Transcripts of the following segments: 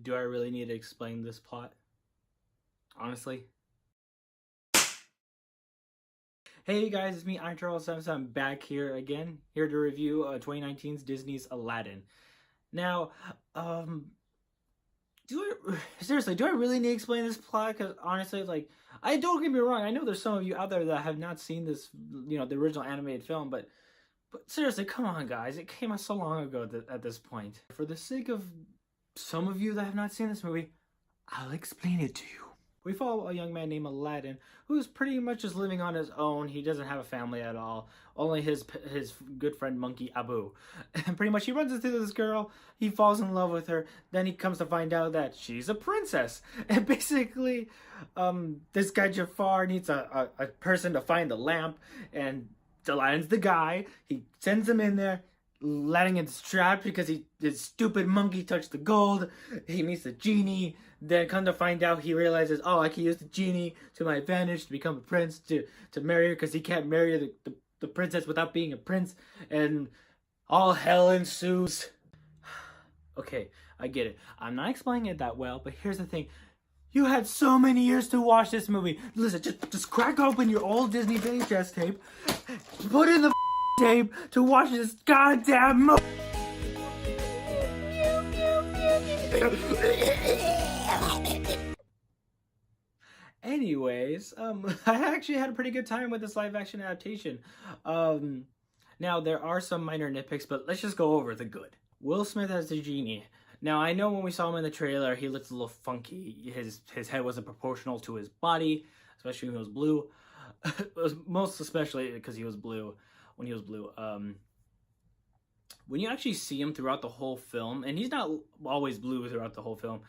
Do I really need to explain this plot? Honestly. Hey guys, it's me, I'm back here again, here to review 2019's Disney's Aladdin. Now, seriously, do I really need to explain this plot? Because honestly, like, I don't get me wrong, I know there's some of you out there that have not seen this, the original animated film, but seriously, come on, guys, it came out so long ago at this point. For the sake of some of you that have not seen this movie, I'll explain it to you. We follow a young man named Alladin, who's pretty much just living on his own. He doesn't have a family at all. Only his good friend Monkey Abu. And pretty much he runs into this girl. He falls in love with her. Then he comes to find out that she's a princess. And basically, this guy Jafar needs a person to find the lamp. And Aladdin's the guy. He sends him in there. Aladdin gets trapped because his stupid monkey touched the gold. He meets the genie. Then come to find out, he realizes, oh, I can use the genie to my advantage to become a prince, to marry her, because he can't marry the princess without being a prince. And all hell ensues. Okay, I get it. I'm not explaining it that well, but here's the thing. You had so many years to watch this movie. Listen, just crack open your old Disney VHS tape, put in the tape to watch this goddamn movie. Anyways, I actually had a pretty good time with this live action adaptation. Now there are some minor nitpicks, but let's just go over the good. Will Smith as the genie. Now I know when we saw him in the trailer, he looked a little funky. His head wasn't proportional to his body, especially when he was blue. Most especially because he was blue. When he was blue, when you actually see him throughout the whole film, and he's not always blue throughout the whole film,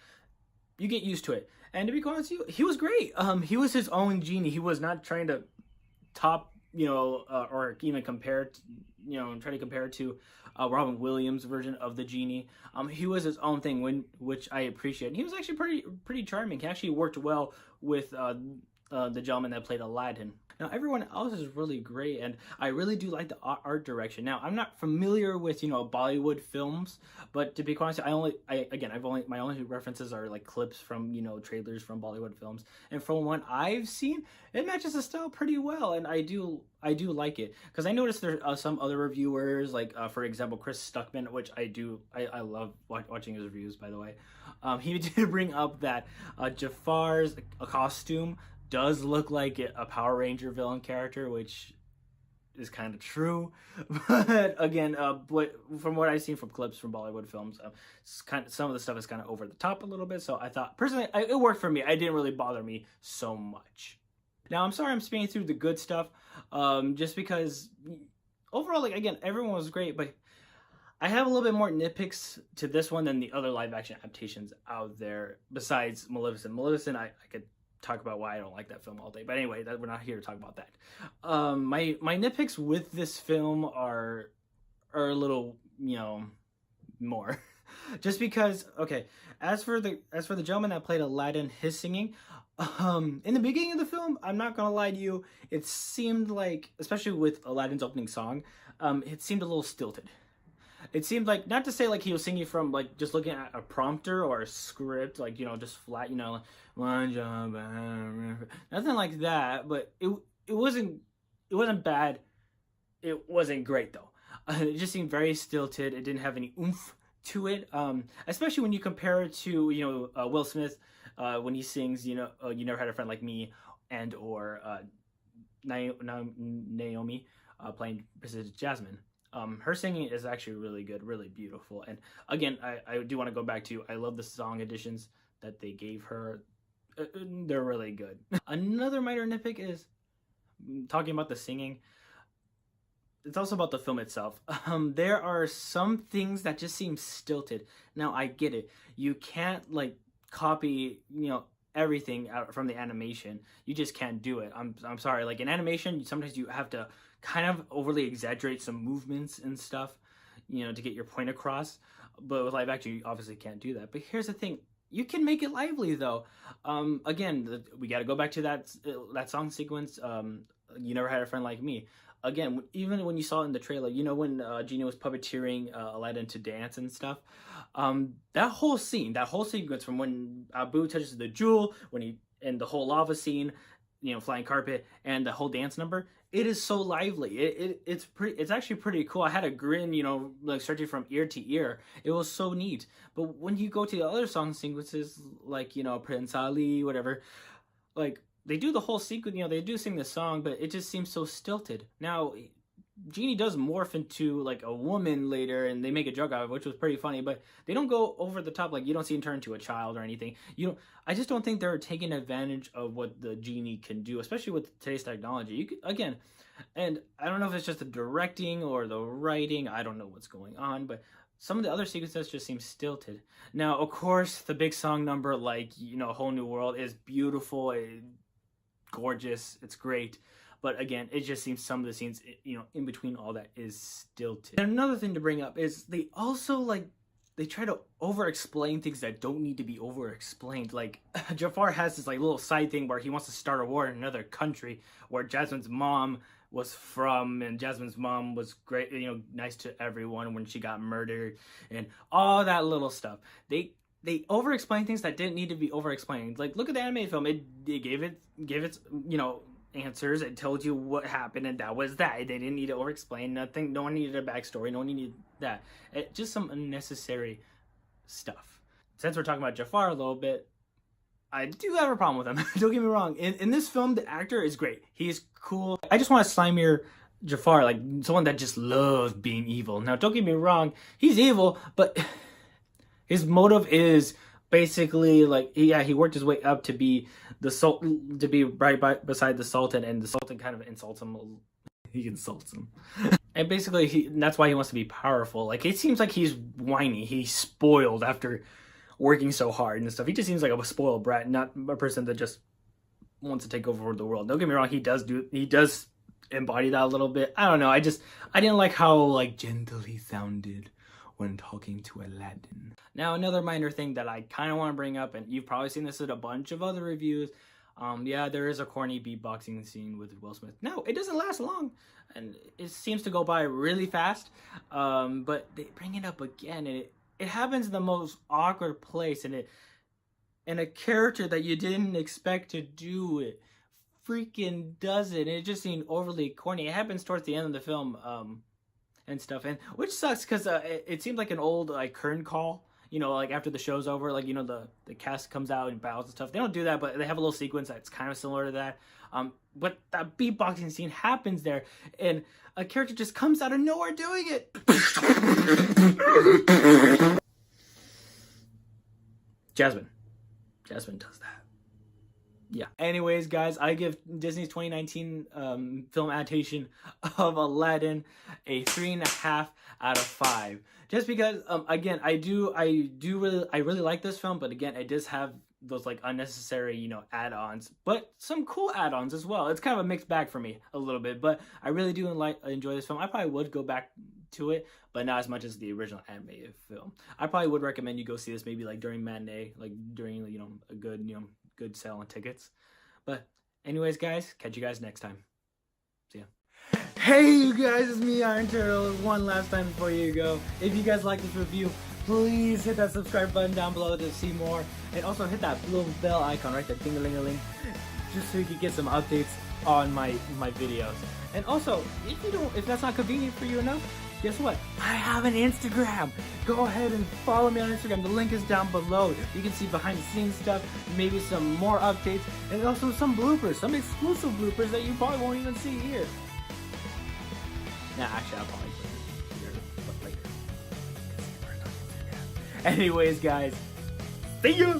you get used to it. And to be honest with you, he was great. He was his own genie. He was not trying to top, or even compare, try to compare it to Robin Williams' version of the genie. He was his own thing, which I appreciate. He was actually pretty charming. He actually worked well with the gentleman that played Aladdin. Now everyone else is really great, and I really do like the art direction. Now I'm not familiar with Bollywood films, but to be honest, my only references are like clips from trailers from Bollywood films, and from what I've seen, it matches the style pretty well, and I do like it, because I noticed there are some other reviewers, like for example Chris Stuckman, which I love watching his reviews, by the way. He did bring up that Jafar's costume does look like a Power Ranger villain character, which is kind of true. But again, from what I've seen from clips from Bollywood films, some of the stuff is kind of over the top a little bit. So I thought, personally, it worked for me. It didn't really bother me so much. Now, I'm sorry I'm speaking through the good stuff, just because overall, like, again, everyone was great, but I have a little bit more nitpicks to this one than the other live action adaptations out there, besides Maleficent. Maleficent, I could talk about why I don't like that film all day, but anyway, we're not here to talk about that. My nitpicks with this film are a little more, just because. Okay, as for the gentleman that played Aladdin, his singing, in the beginning of the film, I'm not gonna lie to you, it seemed like, especially with Aladdin's opening song, it seemed a little stilted. It seemed like, not to say like he was singing from like just looking at a prompter or a script, like just flat, like, one job, nothing like that. But it wasn't bad. It wasn't great though. It just seemed very stilted. It didn't have any oomph to it. Especially when you compare it to Will Smith when he sings You Never Had a Friend Like Me, and or Naomi playing Princess Jasmine. Her singing is actually really good, really beautiful. And again, I do want to go back to, I love the song additions that they gave her. They're really good. Another minor nitpick is, talking about the singing, it's also about the film itself. There are some things that just seem stilted. Now, I get it. You can't like copy, everything out from the animation. You just can't do it. I'm sorry. Like in animation, sometimes you have to kind of overly exaggerate some movements and stuff, to get your point across. But with live action, you obviously can't do that. But here's the thing. You can make it lively though. Again, we got to go back to that song sequence. You Never Had a Friend Like Me. again, even when you saw it in the trailer, you know, when Genie was puppeteering Aladdin to dance and stuff, that whole scene, that whole sequence from when Abu touches the jewel, when he, and the whole lava scene, you know, flying carpet, and the whole dance number, it is so lively. It's actually pretty cool. I had a grin, you know, like stretching from ear to ear. It was so neat. But when you go to the other song sequences, like, you know, Prince Ali, whatever, like, they do the whole sequence, you know, they do sing the song, but it just seems so stilted. Now, Genie does morph into like a woman later, and they make a joke out of it, which was pretty funny. But they don't go over the top. Like, you don't see him turn into a child or anything. You don't. I just don't think they're taking advantage of what the Genie can do, especially with today's technology. You could, again, and I don't know if it's just the directing or the writing. I don't know what's going on, but some of the other sequences just seem stilted. Now, of course, the big song number, like, you know, Whole New World, is beautiful, gorgeous. It's great. But again, it just seems some of the scenes, you know, in between all that is stilted. And another thing to bring up is they also, like, they try to over-explain things that don't need to be over-explained. Like, Jafar has this, like, little side thing where he wants to start a war in another country where Jasmine's mom was from, and Jasmine's mom was great, you know, nice to everyone when she got murdered, and all that little stuff. They over-explain things that didn't need to be over-explained. Like, look at the animated film. It gave it, you know, answers. It told you what happened, and that was that. They didn't need to over-explain nothing. No one needed a backstory. No one needed that. Just some unnecessary stuff. Since we're talking about Jafar a little bit, I do have a problem with him. Don't get me wrong. In this film, the actor is great. He's cool. I just want a slimier Jafar, like someone that just loves being evil. Now, don't get me wrong. He's evil, but his motive is basically like, yeah, he worked his way up to be the sultan, to be right beside the sultan, and the sultan kind of insults him. He insults him, and basically that's why he wants to be powerful. Like, it seems like he's whiny, he's spoiled after working so hard and stuff. He just seems like a spoiled brat, not a person that just wants to take over the world. Don't get me wrong, he does embody that a little bit. I don't know. I didn't like how, like, gentle he sounded when talking to Aladdin. Now, another minor thing that I kind of want to bring up, and you've probably seen this in a bunch of other reviews, yeah, there is a corny beatboxing scene with Will Smith. No, it doesn't last long, and it seems to go by really fast, but they bring it up again, and it happens in the most awkward place, and a character that you didn't expect to do it freaking does it, and it just seemed overly corny. It happens towards the end of the film, and stuff, and which sucks because it seemed like an old, like, curtain call, you know, like after the show's over, like, you know, the cast comes out and bows and stuff. They don't do that, but they have a little sequence that's kind of similar to that. But that beatboxing scene happens there, and a character just comes out of nowhere doing it. Jasmine does that. Yeah. Anyways, guys, I give Disney's 2019 film adaptation of Aladdin a 3.5 out of 5. Just because, again, I really like this film, but again, it does have those, like, unnecessary, you know, add-ons, but some cool add-ons as well. It's kind of a mixed bag for me a little bit, but I really do enjoy this film. I probably would go back to it, but not as much as the original animated film. I probably would recommend you go see this maybe, like, during matinee, like during, you know, a good, you know, good sale on tickets. But anyways, guys, catch you guys next time. See ya. Hey, you guys, it's me, Iron Turtle, one last time before you go. If you guys like this review, please hit that subscribe button down below to see more, and also hit that little bell icon right there, ding-a-ling-a-ling, just so you can get some updates on my videos. And also, if that's not convenient for you enough, guess what? I have an Instagram. Go ahead and follow me on Instagram. The link is down below. You can see behind the scenes stuff, maybe some more updates, and also some bloopers, some exclusive bloopers that you probably won't even see here. Nah, actually, I'll probably put it here, but later. Anyways, guys, see ya!